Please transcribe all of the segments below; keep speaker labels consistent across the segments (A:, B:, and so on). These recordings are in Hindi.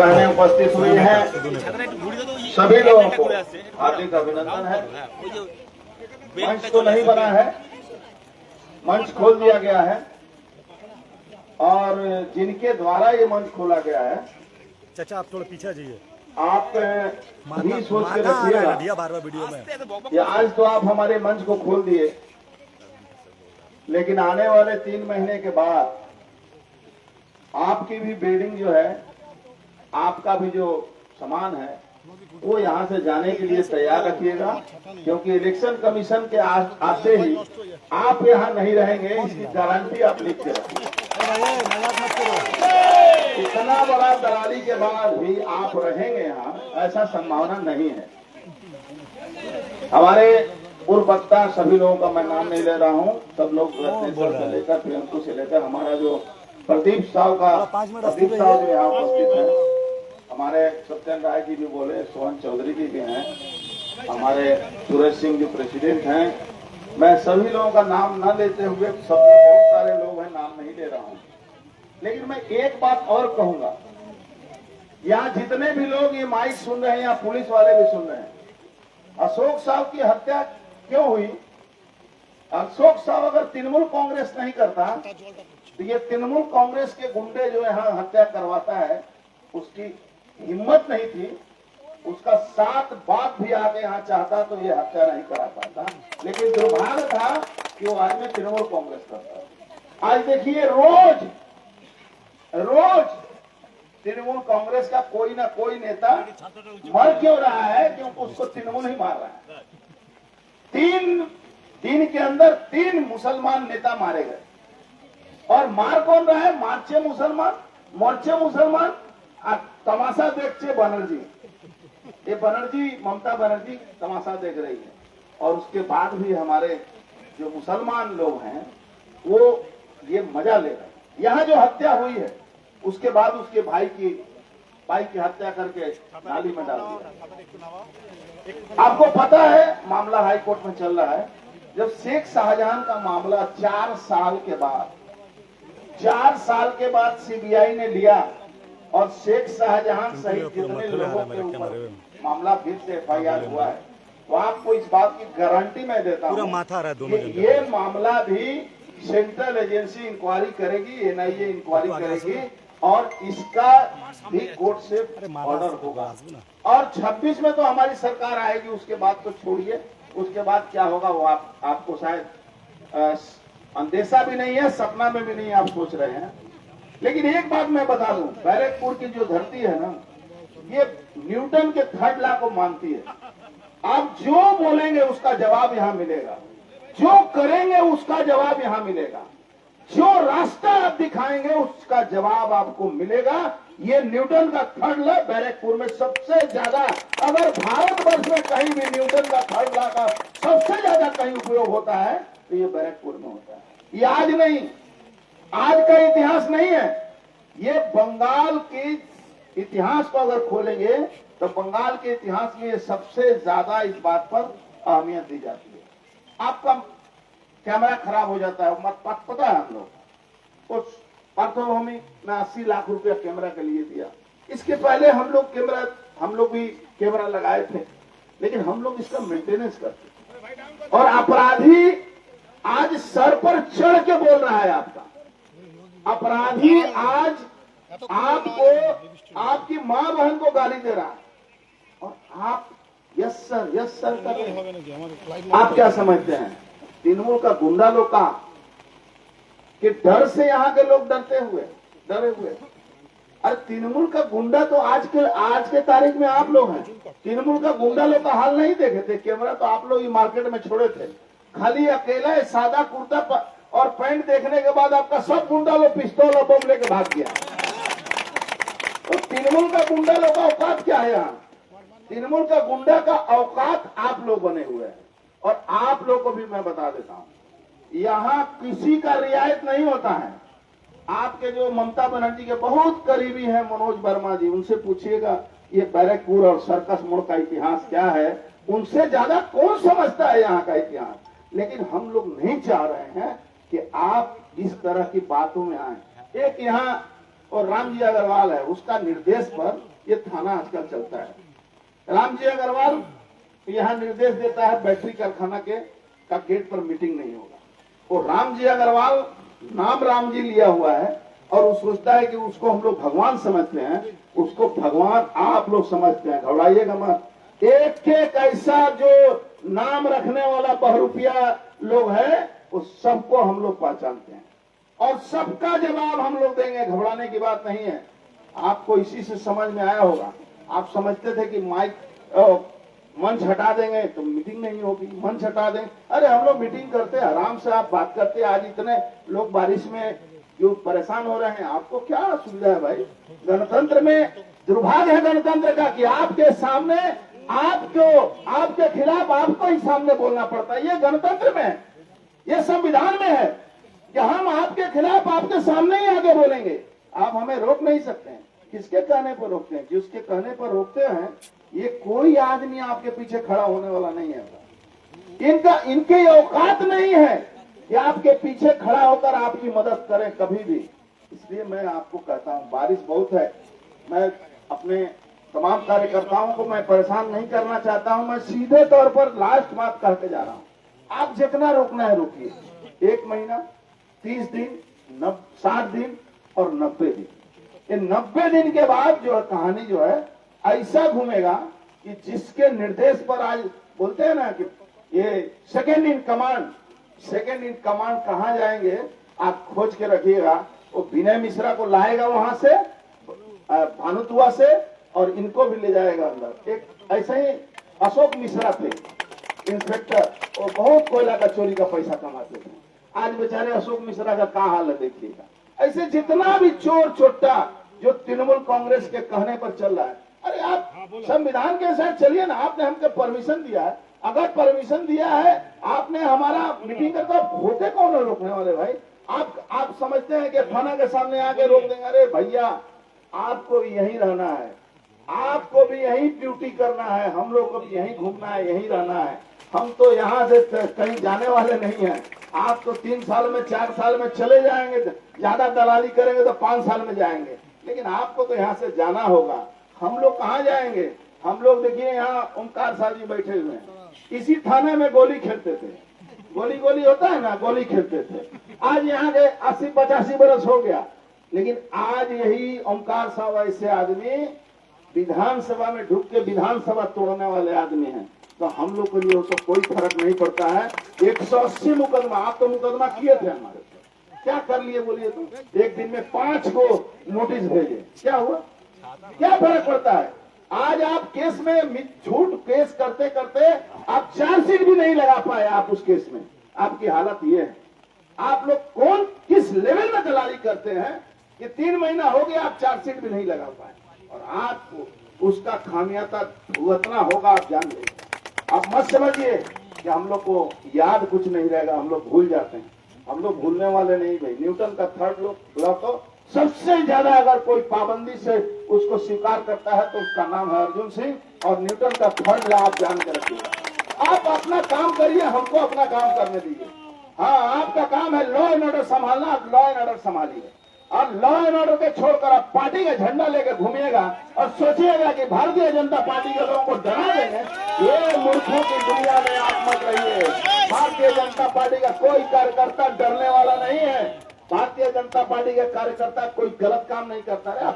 A: में उपस्थित हुई हैं सभी लोगों को हार्दिक अभिनंदन है। मंच तो नहीं बना है, मंच खोल दिया गया है और जिनके द्वारा ये मंच खोला गया है,
B: चाचा आप थोड़ा पीछे जाइए।
A: आप भी सोच के रखिएगा
B: बार-बार वीडियो में
A: कि आज तो आप हमारे मंच को खोल दिए, लेकिन आने वाले 3 महीने के बाद आपकी भी बिल्डिंग जो है, आपका भी जो सामान है वो यहाँ से जाने के लिए तैयार रखिएगा, क्योंकि इलेक्शन कमीशन के आते ही आप यहाँ नहीं रहेंगे, इसकी गारंटी आप लिख के रखिए। इतना बड़ा दलाली के बाद भी आप रहेंगे यहाँ, ऐसा संभावना नहीं है। हमारे पूर्व वक्ता सभी लोगों का मैं नाम नहीं ले रहा हूँ, सब लोग से लेकर प्रियंकू से लेकर हमारा जो प्रदीप साहब जो यहाँ उपस्थित है, हमारे सत्यन राय जी भी बोले, सोहन चौधरी जी भी हैं, हमारे सूरज सिंह जो प्रेसिडेंट हैं, मैं सभी लोगों का नाम न लेते हुए, सब बहुत सारे लोग हैं, नाम नहीं ले रहा हूँ, लेकिन मैं एक बात और कहूंगा। यहाँ जितने भी लोग ये माइक सुन रहे हैं या पुलिस वाले भी सुन रहे हैं, अशोक साहब की हत्या क्यों हुई? अशोक साहब अगर तृणमूल कांग्रेस नहीं करता तो ये तृणमूल कांग्रेस के गुंडे जो यहाँ हत्या करवाता है, उसकी हिम्मत नहीं थी, उसका 7 बाप भी आके यहाँ चाहता तो ये हत्या नहीं करा पाता, लेकिन दुर्भाग्य था कि वो आज में तृणमूल कांग्रेस करता। आज देखिए रोज तृणमूल कांग्रेस का कोई ना कोई नेता मर क्यों रहा है? क्योंकि उसको तृणमूल ही मार रहा है। 3 दिन के अंदर 3 मुसलमान नेता मारे गए, और मार कौन रहा है? मोर्चे मुसलमान तमाशा देखते बनर्जी, ये बनर्जी, ममता बनर्जी तमाशा देख रही है, और उसके बाद भी हमारे जो मुसलमान लोग हैं वो ये मजा ले रहे हैं। यहाँ जो हत्या हुई है उसके बाद उसके भाई की हत्या करके नाली में डाल दिया। आपको पता है मामला हाई कोर्ट में चल रहा है। जब शेख शाहजहां का मामला 4 साल के बाद सीबीआई ने लिया और शेख शाहजहां सहित जितने लोगों के ऊपर मामला फिर से एफआईआर हुआ है, तो आपको इस बात की गारंटी मैं देता हूँ कि ये मामला भी सेंट्रल एजेंसी इंक्वायरी करेगी, एनआईए इंक्वायरी करेगी, और इसका भी कोर्ट से ऑर्डर होगा। और 26 में तो हमारी सरकार आएगी, उसके बाद तो छोड़िए, उसके बाद क्या होगा वो आपको शायद अंदेशा भी नहीं है, सपना में भी नहीं आप सोच रहे हैं। लेकिन एक बात मैं बता दूं, बैरकपुर की जो धरती है ना, ये न्यूटन के 3rd लॉ को मानती है। आप जो बोलेंगे उसका जवाब यहाँ मिलेगा, जो करेंगे उसका जवाब यहाँ मिलेगा, जो रास्ता आप दिखाएंगे उसका जवाब आपको मिलेगा। ये न्यूटन का 3rd लॉ बैरकपुर में सबसे ज्यादा, अगर भारतवर्ष में कहीं भी न्यूटन का 3rd लॉ का सबसे ज्यादा कहीं उपयोग होता है तो ये बैरकपुर में होता है। ये आज नहीं, आज का इतिहास नहीं है, ये बंगाल के इतिहास को अगर खोलेंगे तो बंगाल के इतिहास में सबसे ज्यादा इस बात पर अहमियत दी जाती है। आपका कैमरा खराब हो जाता है, मत पता है हम लोग उस पार्थभूमि में 80 लाख रुपया कैमरा के लिए दिया। इसके पहले हम लोग भी कैमरा लगाए थे, लेकिन हम लोग इसका मेंटेनेंस करते, और अपराधी आज सर पर चढ़ के बोल रहा है। आपका अपराधी आज आपको, आपकी मां बहन को गाली दे रहा है, और आप यस सर कर रहे हैं। आप क्या समझते हैं तृणमूल का गुंडा लोग का कि डर से यहाँ के लोग डरे हुए? अरे तृणमूल का गुंडा तो आज के तारीख में आप लोग हैं। तृणमूल का गुंडा लोग का हाल नहीं देखे थे, कैमरा तो आप लोग ही मार्केट में छोड़े थे। खाली अकेला सादा कुर्ता और पैंट देखने के बाद आपका सब गुंडा लोग पिस्तौल और बम लेके भाग गया। तो तृणमूल का गुंडा लोग का औकात क्या है? यहाँ तृणमूल का गुंडा का औकात आप लोग बने हुए हैं। और आप लोग को भी मैं बता देता हूं, यहाँ किसी का रियायत नहीं होता है। आपके जो ममता बनर्जी के बहुत करीबी हैं मनोज वर्मा जी, उनसे पूछिएगा ये बैरकपुर और सर्कस मोड़ का इतिहास क्या है, उनसे ज्यादा कौन समझता है यहाँ का इतिहास। लेकिन हम लोग नहीं चाह रहे हैं कि आप इस तरह की बातों में आए। एक यहाँ और रामजी अग्रवाल है, उसका निर्देश पर ये थाना आजकल चलता है। रामजी अग्रवाल यहाँ निर्देश देता है बैटरी कारखाना का गेट पर मीटिंग नहीं होगा। वो रामजी अग्रवाल नाम रामजी लिया हुआ है और वो सोचता है कि उसको हम लोग भगवान समझते हैं, उसको भगवान आप लोग समझते हैं। घबराइएगा मत। एक एक ऐसा जो नाम रखने वाला बहुरूपिया लोग है वो सबको हम लोग पहचानते हैं और सबका जवाब हम लोग देंगे। घबराने की बात नहीं है। आपको इसी से समझ में आया होगा। आप समझते थे कि माइक मंच हटा देंगे तो मीटिंग नहीं होगी, मंच हटा देंगे। अरे हम लोग मीटिंग करते हैं, आराम से आप बात करते हैं। आज इतने लोग बारिश में जो परेशान हो रहे हैं, आपको क्या सुविधा है भाई? गणतंत्र में दुर्भाग्य है गणतंत्र का कि आपके सामने आपके खिलाफ आपको ही सामने बोलना पड़ता है। ये गणतंत्र में है, ये संविधान में है कि हम आपके खिलाफ आपके सामने ही आगे बोलेंगे। आप हमें रोक नहीं सकते हैं। किसके कहने पर रोकते हैं? जिसके कहने पर रोकते हैं, ये कोई आदमी आपके पीछे खड़ा होने वाला नहीं है। इनके औकात नहीं है कि आपके पीछे खड़ा होकर आपकी मदद करें कभी भी। इसलिए मैं आपको कहता हूं, बारिश बहुत है। मैं अपने तमाम कार्यकर्ताओं को मैं परेशान नहीं करना चाहता हूं। मैं सीधे तौर पर लास्ट बात कहते जा रहा हूं। आप जितना रोकना है रोकिए। 1 महीना, 30 दिन, 60 दिन और 90 दिन। ये 90 दिन के बाद जो कहानी जो है ऐसा घूमेगा कि जिसके निर्देश पर आज बोलते हैं ना कि ये सेकंड इन कमांड कहां जाएंगे आप खोज के रखिएगा। वो विनय मिश्रा को लाएगा वहां से, भानुतुआ से, और इनको भी ले जाएगा अंदर। एक ऐसे ही अशोक मिश्रा थे इंस्पेक्टर, और बहुत कोयला का चोरी का पैसा कमाते थे। आज बेचारे अशोक मिश्रा का क्या हाल है देखिएगा। ऐसे जितना भी चोर चोट्टा जो तृणमूल कांग्रेस के कहने पर चल रहा है, अरे आप संविधान के साथ चलिए ना। आपने हमको परमिशन दिया है, अगर परमिशन दिया है आपने हमारा मीटिंग करता, होते कौन है रोकने वाले भाई? आप समझते हैं कि थाना के सामने आके रोक देंगे? अरे भैया, आपको भी यहीं रहना है, आपको भी यहीं ड्यूटी करना है, हम लोग को भी यहीं घूमना है, यहीं रहना है। हम तो यहाँ से कहीं जाने वाले नहीं हैं। आप तो 3 साल में 4 साल में चले जाएंगे, ज्यादा दलाली करेंगे तो 5 साल में जाएंगे, लेकिन आपको तो यहाँ से जाना होगा। हम लोग कहाँ जाएंगे? हम लोग देखिए यहाँ ओमकार साहब जी बैठे हुए हैं, इसी थाने में गोली खेलते थे। गोली होता है ना, गोली खेलते थे। आज यहाँ के 80-85 बरस हो गया, लेकिन आज यही ओमकार साहब ऐसे आदमी विधानसभा में ढुक के विधानसभा तोड़ने वाले आदमी हैं। तो हम लोग के लिए उसको कोई फर्क नहीं पड़ता है। 180 मुकदमा, आप तो मुकदमा किए थे हमारे से, क्या कर लिए बोलिए? तो एक दिन में 5 को नोटिस भेजे, क्या हुआ? क्या फर्क पड़ता है? आज आप केस में झूठ केस करते करते आप चार्जशीट भी नहीं लगा पाए। आप उस केस में आपकी हालत ये है। आप लोग किस लेवल में दलाली करते हैं कि 3 महीना हो गया आप चार्जशीट भी नहीं लगा पाए, और आपको उसका खामियाजा भुगतना होगा। आप जान लीजिए। आप मत समझिए कि हम लोग को याद कुछ नहीं रहेगा, हम लोग भूल जाते हैं। हम लोग भूलने वाले नहीं भाई। न्यूटन का 3rd लॉ तो सबसे ज्यादा अगर कोई पाबंदी से उसको स्वीकार करता है तो उसका नाम है अर्जुन सिंह, और न्यूटन का 3rd लॉ आप जान के रखिएगा। आप अपना काम करिए, हमको अपना काम करने दीजिए। हाँ, आपका काम है लॉ एंड ऑर्डर संभालना, आप लॉ एंड ऑर्डर संभालिए। और लॉ एंड ऑर्डर के छोड़कर आप पार्टी का झंडा लेकर घूमिएगा और सोचिएगा कि भारतीय जनता पार्टी के लोगों को डरा देंगे। ये मूर्खों की दुनिया में आप मत रहिए। भारतीय जनता पार्टी का कोई कार्यकर्ता डरने वाला नहीं है। भारतीय जनता पार्टी के कार्यकर्ता कोई गलत काम नहीं करता है।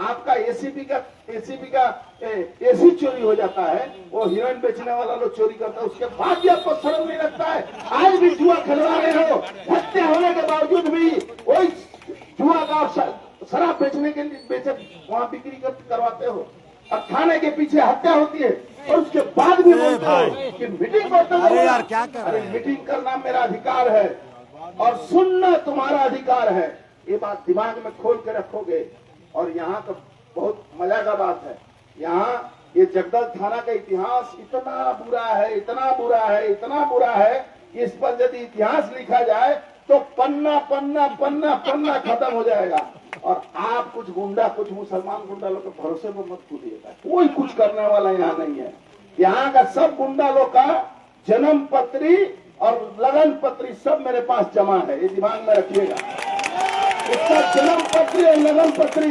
A: आपका एसीपी का एसी चोरी हो जाता है, वो हीरोइन बेचने वाला लोग चोरी करता है, उसके बाद भी आपको शर्म नहीं लगता है? आज भी जुआ खिलवा रहे हो, हत्या होने के बावजूद भी वही जुआ का शराब बेचने के लिए वहाँ बिक्री करवाते हो, और थाने के पीछे हत्या होती है, और उसके बाद भी बोलते हो कि मीटिंग करते हो।
B: अरे यार क्या कर रहे हैं?
A: मीटिंग करना मेरा अधिकार है और सुनना तुम्हारा अधिकार है। ये बात दिमाग में खोल के रखोगे। और यहाँ तो बहुत मजा का बात है, यहाँ ये जगदल थाना का इतिहास इतना बुरा है, इतना बुरा है, इतना बुरा है, इस पर यदि इतिहास लिखा जाए तो पन्ना पन्ना पन्ना पन्ना खत्म हो जाएगा। और आप कुछ गुंडा, कुछ मुसलमान गुंडा लोग के भरोसे में मत कूदिएगा। कोई कुछ करने वाला यहाँ नहीं है। यहाँ का सब गुंडा लोग का जन्म पत्री और लगन पत्री सब मेरे पास जमा है, ये दिमाग में रखिएगा। इसका जन्म पत्री और लगन पत्री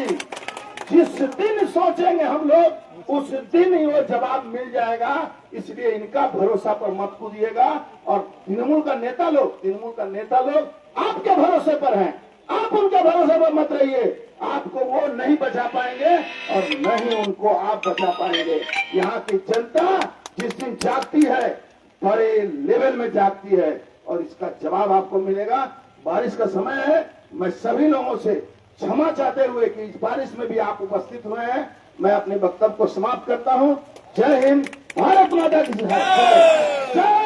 A: जिस दिन सोचेंगे हम लोग उस दिन ही वो जवाब मिल जाएगा। इसलिए इनका भरोसा पर मत कूदिएगा। और तृणमूल का नेता लोग आपके भरोसे पर हैं, आप उनके भरोसे पर मत रहिए। आपको वो नहीं बचा पाएंगे और न ही उनको आप बचा पाएंगे। यहाँ की जनता जिस दिन जागती है बड़े लेवल में जागती है और इसका जवाब आपको मिलेगा। बारिश का समय है, मैं सभी लोगों से क्षमा चाहते हुए कि इस बारिश में भी आप उपस्थित हुए हैं, मैं अपने वक्तव्य को समाप्त करता हूं। जय हिंद, भारत माता की जय।